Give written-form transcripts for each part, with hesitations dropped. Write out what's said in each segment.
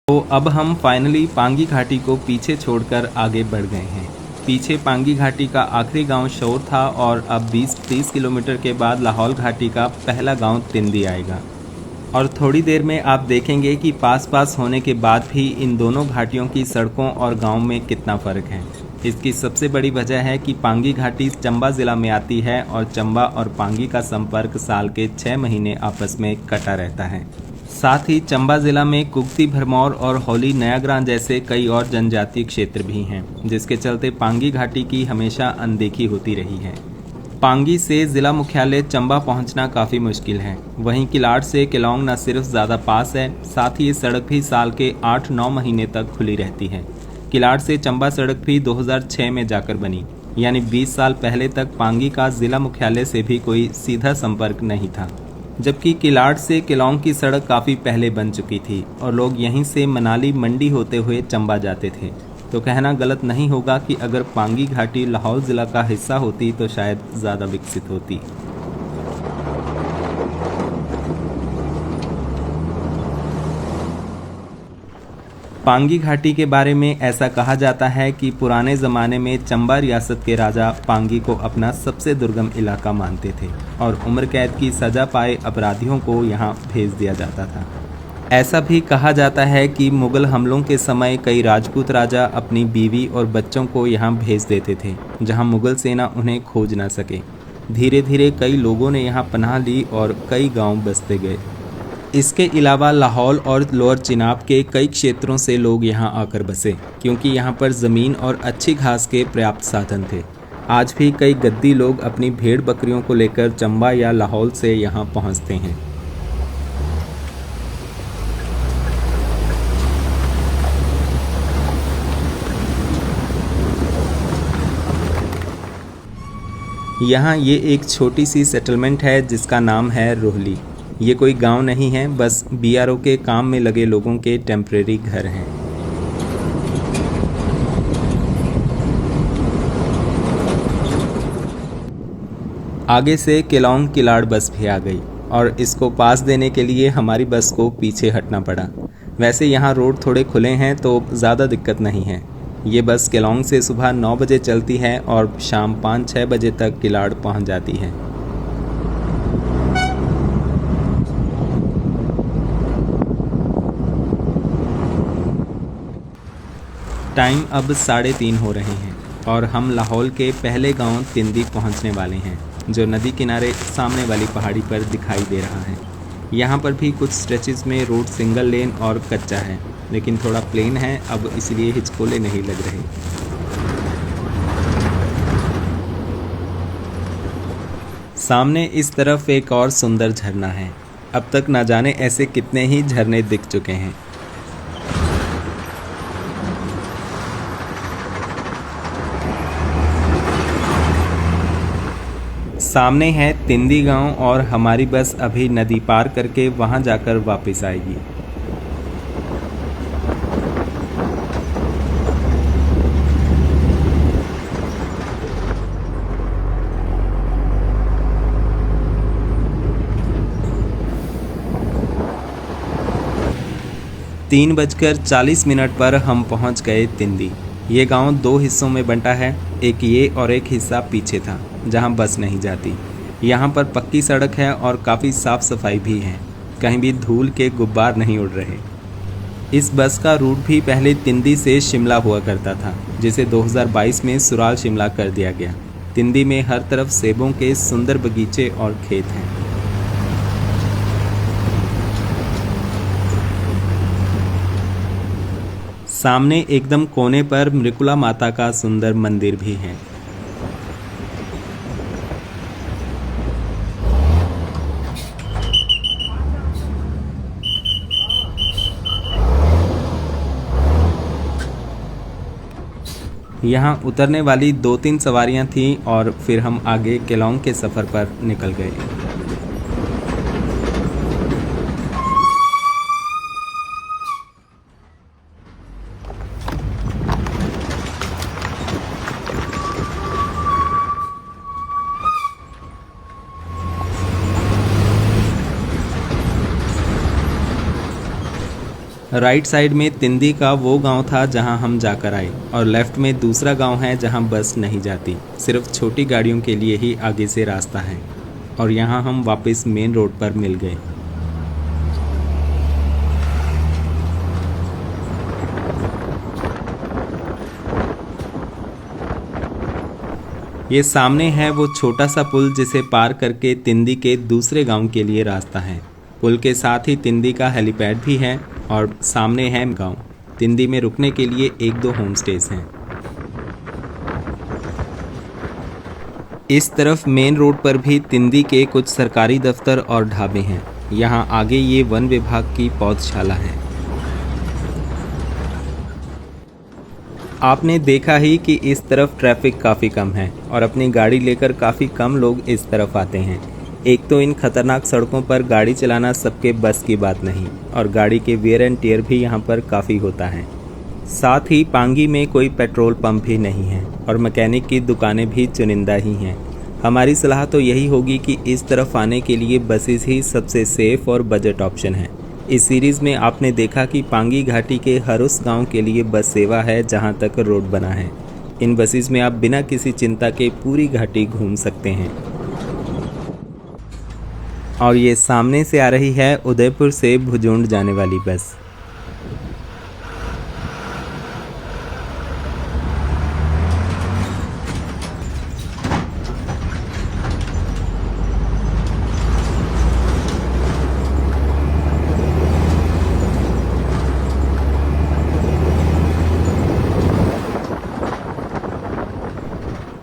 तो अब हम फाइनली पांगी घाटी को पीछे छोड़कर आगे बढ़ गए हैं। पीछे पांगी घाटी का आखिरी गांव शोर था और अब 20-30 किलोमीटर के बाद लाहौल घाटी का पहला गांव तिंदी आएगा। और थोड़ी देर में आप देखेंगे कि पास पास होने के बाद भी इन दोनों घाटियों की सड़कों और गांव में कितना फ़र्क है। इसकी सबसे बड़ी वजह है कि पांगी घाटी चंबा ज़िला में आती है और चंबा और पांगी का संपर्क साल के 6 महीने आपस में कटा रहता है। साथ ही चंबा ज़िला में कुगती, भरमौर और हौली, नयाग्रां जैसे कई और जनजातीय क्षेत्र भी हैं, जिसके चलते पांगी घाटी की हमेशा अनदेखी होती रही है। पांगी से ज़िला मुख्यालय चंबा पहुंचना काफ़ी मुश्किल है। वहीं किलाड़ से केलोंग न सिर्फ ज़्यादा पास है, साथ ही ये सड़क भी साल के 8-9 महीने तक खुली रहती है। किलाड़ से चंबा सड़क भी 2006 में जाकर बनी, यानी 20 साल पहले तक पांगी का ज़िला मुख्यालय से भी कोई सीधा संपर्क नहीं था। जबकि किलाड़ से केलोंग की सड़क काफ़ी पहले बन चुकी थी और लोग यहीं से मनाली मंडी होते हुए चंबा जाते थे। तो कहना गलत नहीं होगा कि अगर पांगी घाटी लाहौल ज़िला का हिस्सा होती तो शायद ज़्यादा विकसित होती। पांगी घाटी के बारे में ऐसा कहा जाता है कि पुराने ज़माने में चंबा रियासत के राजा पांगी को अपना सबसे दुर्गम इलाका मानते थे और उम्र कैद की सज़ा पाए अपराधियों को यहाँ भेज दिया जाता था। ऐसा भी कहा जाता है कि मुग़ल हमलों के समय कई राजपूत राजा अपनी बीवी और बच्चों को यहाँ भेज देते थे, जहाँ मुग़ल सेना उन्हें खोज ना सके। धीरे धीरे कई लोगों ने यहाँ पनाह ली और कई गांव बसते गए। इसके अलावा लाहौल और लोअर चिनाब के कई क्षेत्रों से लोग यहाँ आकर बसे, क्योंकि यहाँ पर ज़मीन और अच्छी घास के पर्याप्त साधन थे। आज भी कई गद्दी लोग अपनी भेड़ बकरियों को लेकर चंबा या लाहौल से यहाँ पहुँचते हैं। यहाँ ये एक छोटी सी सेटलमेंट है जिसका नाम है रोहली। ये कोई गांव नहीं है, बस बीआरओ के काम में लगे लोगों के टेम्परेरी घर हैं। आगे से केलोंग किलाड़ बस भी आ गई और इसको पास देने के लिए हमारी बस को पीछे हटना पड़ा। वैसे यहाँ रोड थोड़े खुले हैं तो ज़्यादा दिक्कत नहीं है। ये बस केलोंग से सुबह 9 बजे चलती है और शाम 5-6 बजे तक किलाड़ पहुँच जाती है। टाइम अब 3:30 हो रहे हैं और हम लाहौल के पहले गांव तिंदी पहुंचने वाले हैं, जो नदी किनारे सामने वाली पहाड़ी पर दिखाई दे रहा है। यहाँ पर भी कुछ स्ट्रेचेस में रोड सिंगल लेन और कच्चा है, लेकिन थोड़ा प्लेन है अब, इसलिए हिचकोले नहीं लग रहे। सामने इस तरफ एक और सुंदर झरना है। अब तक ना जाने ऐसे कितने ही झरने दिख चुके हैं। सामने है तिंदी गांव और हमारी बस अभी नदी पार करके वहां जाकर वापस आएगी। तीन 3:40 पर हम पहुंच गए तिंदी। ये गांव 2 हिस्सों में बंटा है, एक ये और एक हिस्सा पीछे था जहां बस नहीं जाती। यहाँ पर पक्की सड़क है और काफ़ी साफ़ सफाई भी है, कहीं भी धूल के गुब्बार नहीं उड़ रहे। इस बस का रूट भी पहले तिंदी से शिमला हुआ करता था, जिसे 2022 में सुराल शिमला कर दिया गया। तिंदी में हर तरफ सेबों के सुंदर बगीचे और खेत हैं। सामने एकदम कोने पर मृकुला माता का सुंदर मंदिर भी है। यहाँ उतरने वाली 2-3 सवारियाँ थीं और फिर हम आगे केलोंग के सफ़र पर निकल गए। राइट साइड में तिंदी का वो गांव था जहां हम जाकर आए और लेफ्ट में दूसरा गांव है जहां बस नहीं जाती, सिर्फ छोटी गाड़ियों के लिए ही आगे से रास्ता है। और यहां हम वापस मेन रोड पर मिल गए। ये सामने है वो छोटा सा पुल जिसे पार करके तिंदी के दूसरे गांव के लिए रास्ता है। पुल के साथ ही तिंदी का हेलीपैड भी है और सामने है गांव। तिंदी में रुकने के लिए 1-2 होम स्टेज हैं। इस तरफ मेन रोड पर भी तिंदी के कुछ सरकारी दफ्तर और ढाबे हैं। यहाँ आगे ये वन विभाग की पौधशाला है। आपने देखा ही कि इस तरफ ट्रैफिक काफ़ी कम है और अपनी गाड़ी लेकर काफ़ी कम लोग इस तरफ आते हैं। एक तो इन खतरनाक सड़कों पर गाड़ी चलाना सबके बस की बात नहीं और गाड़ी के वेयर एंड टेयर भी यहाँ पर काफ़ी होता है। साथ ही पांगी में कोई पेट्रोल पंप भी नहीं है और मैकेनिक की दुकानें भी चुनिंदा ही हैं। हमारी सलाह तो यही होगी कि इस तरफ आने के लिए बसेस ही सबसे सेफ और बजट ऑप्शन है। इस सीरीज़ में आपने देखा कि पांगी घाटी के हर उस गांव के लिए बस सेवा है जहां तक रोड बना है। इन बसेस में आप बिना किसी चिंता के पूरी घाटी घूम सकते हैं। और ये सामने से आ रही है उदयपुर से भुजुंड जाने वाली बस।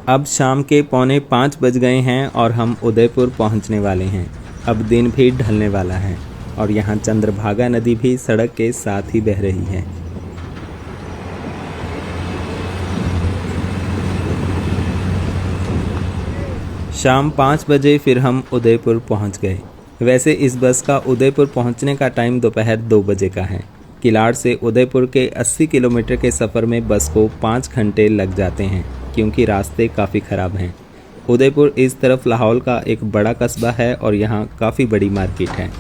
अब शाम के 4:45 बज गए हैं और हम उदयपुर पहुंचने वाले हैं। अब दिन भी ढलने वाला है और यहाँ चंद्रभागा नदी भी सड़क के साथ ही बह रही है। शाम 5 बजे फिर हम उदयपुर पहुंच गए। वैसे इस बस का उदयपुर पहुंचने का टाइम दोपहर 2 बजे का है। किलाड़ से उदयपुर के 80 किलोमीटर के सफ़र में बस को 5 घंटे लग जाते हैं क्योंकि रास्ते काफ़ी ख़राब हैं। उदयपुर इस तरफ लाहौल का एक बड़ा कस्बा है और यहाँ काफ़ी बड़ी मार्केट है।